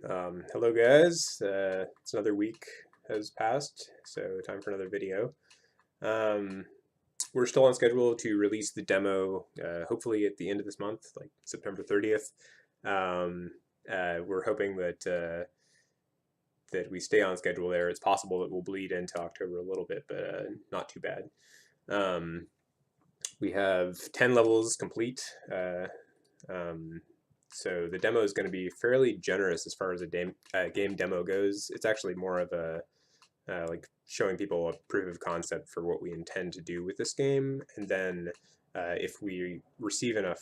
Hello guys, it's another week has passed, so time for another video. Um, we're still on schedule to release the demo, hopefully at the end of this month, like September 30th. Um, we're hoping that we stay on schedule there. It's possible that we'll bleed into October a little bit, but not too bad. Um, we have 10 levels complete. Um, so the demo is going to be fairly generous as far as a game demo goes. It's actually more of a like showing people a proof of concept for what we intend to do with this game, and then if we receive enough,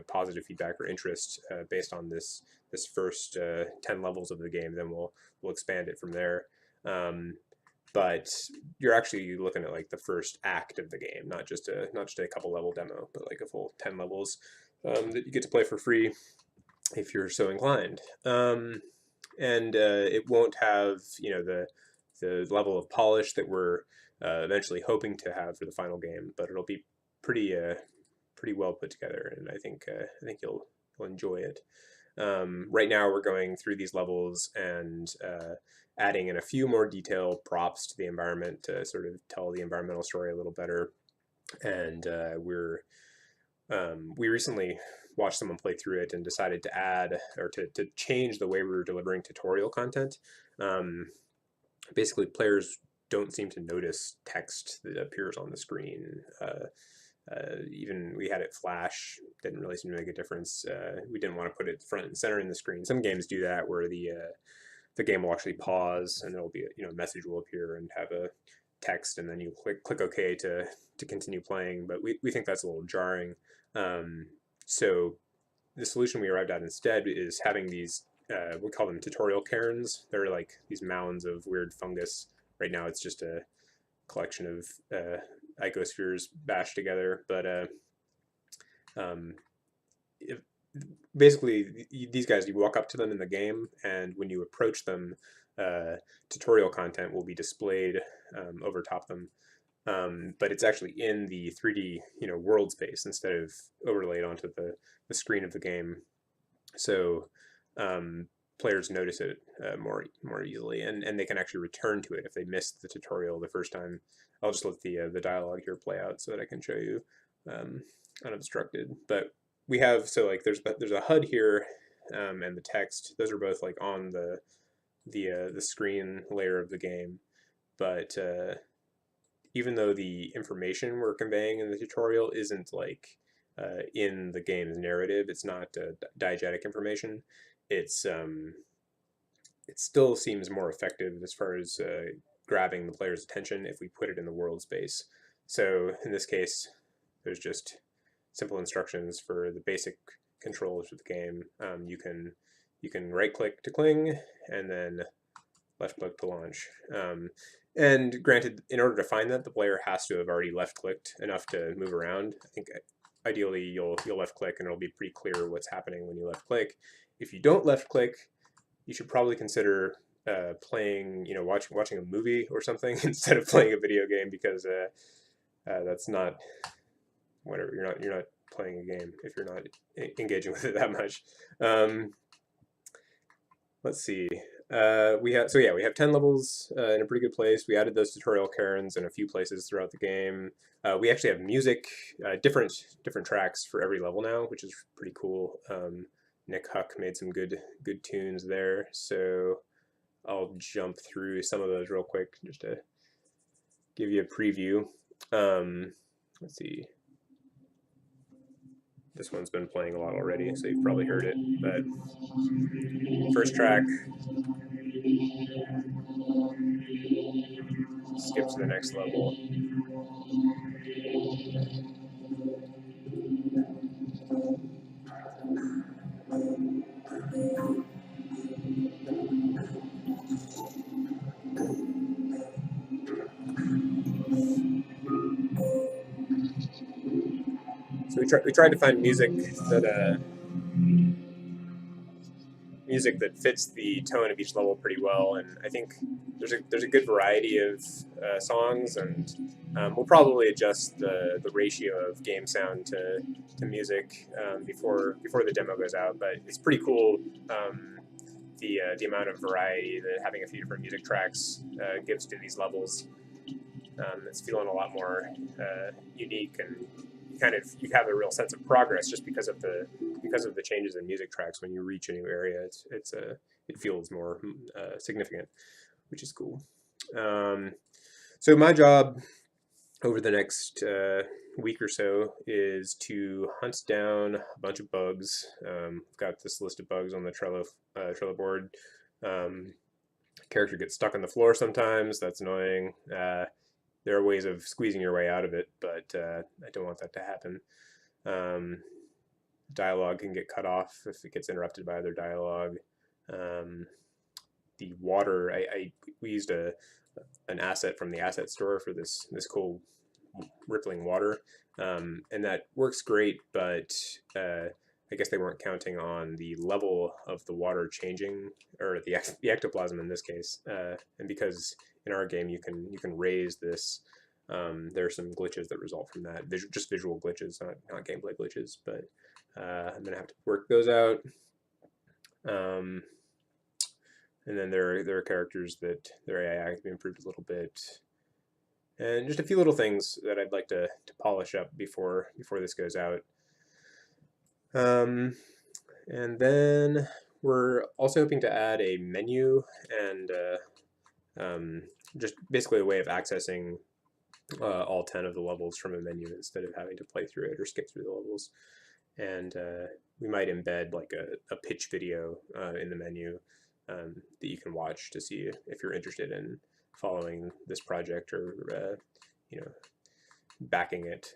positive feedback or interest based on this first 10 levels of the game, then we'll expand it from there. But you're actually looking at like the first act of the game, not just a couple level demo, but like a full 10 levels that you get to play for free if you're so inclined. And it won't have the level of polish that we're eventually hoping to have for the final game, but it'll be pretty well put together, and I think you'll enjoy it. Right now, we're going through these levels and adding in a few more detailed props to the environment to sort of tell the environmental story a little better. And we recently watched someone play through it and decided to add or to change the way we were delivering tutorial content. Basically, players don't seem to notice text that appears on the screen. Even we had it flash, didn't really seem to make a difference. We didn't want to put it front and center in the screen. Some games do that where the game will actually pause and there'll be a message will appear and have a text, and then you click OK to continue playing. But we think that's a little jarring. So the solution we arrived at instead is having these we call them tutorial cairns. They're like these mounds of weird fungus. Right now it's just a collection of icospheres bashed together, but if, basically these guys, you walk up to them in the game, and when you approach them, tutorial content will be displayed over top them. But it's actually in the 3D world space instead of overlaid onto the screen of the game. So players notice it more easily, and they can actually return to it if they missed the tutorial the first time. I'll just let the dialogue here play out so that I can show you unobstructed. But we have, so like there's a HUD here, and the text. Those are both like on the screen layer of the game. But even though the information we're conveying in the tutorial isn't like in the game's narrative, it's not diegetic information. It still seems more effective as far as grabbing the player's attention if we put it in the world space. So in this case, there's just simple instructions for the basic controls for the game. You can right click to cling, and then left click to launch. And granted, in order to find that, the player has to have already left clicked enough to move around. I think ideally you'll left click and it'll be pretty clear what's happening when you left click. If you don't left click, you should probably consider playing, watching a movie or something instead of playing a video game, because that's not whatever. You're not playing a game if you're not engaging with it that much. Let's see. We have 10 levels in a pretty good place. We added those tutorial cairns in a few places throughout the game. We actually have music, different tracks for every level now, which is pretty cool. Nick Huck made some good tunes there, so I'll jump through some of those real quick just to give you a preview. Let's see. This one's been playing a lot already, so you've probably heard it. But first track, skip to the next level. So we tried to find music that fits the tone of each level pretty well, and I think there's a good variety of songs, and we'll probably adjust the ratio of game sound to music before the demo goes out. But it's pretty cool the amount of variety that having a few different music tracks gives to these levels. It's feeling a lot more unique, and you have a real sense of progress just because of the changes in music tracks. When you reach a new area, it feels more significant, which is cool. So my job over the next week or so is to hunt down a bunch of bugs. I've got this list of bugs on the Trello board. Character gets stuck on the floor sometimes. That's annoying. There are ways of squeezing your way out of it, but I don't want that to happen. Dialogue can get cut off if it gets interrupted by other dialogue. The water, we used an asset from the asset store for this cool rippling water, and that works great, but I guess they weren't counting on the level of the water changing, or the ectoplasm in this case, and because in our game you can raise this. There are some glitches that result from that, just visual glitches, not gameplay glitches, but I'm gonna have to work those out. And then there are characters that their AI can be improved a little bit, and just a few little things that I'd like to polish up before this goes out. And then we're also hoping to add a menu and just basically a way of accessing all 10 of the levels from a menu instead of having to play through it or skip through the levels. And we might embed like a pitch video in the menu that you can watch to see if you're interested in following this project, or backing it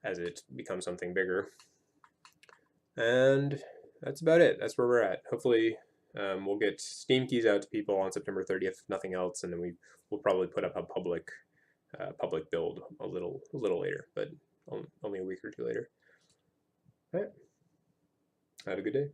as it becomes something bigger. And that's about it. That's where we're at. Hopefully we'll get Steam keys out to people on September 30th, if nothing else, and then we'll probably put up a public build a little later, but only a week or two later. All right. Have a good day.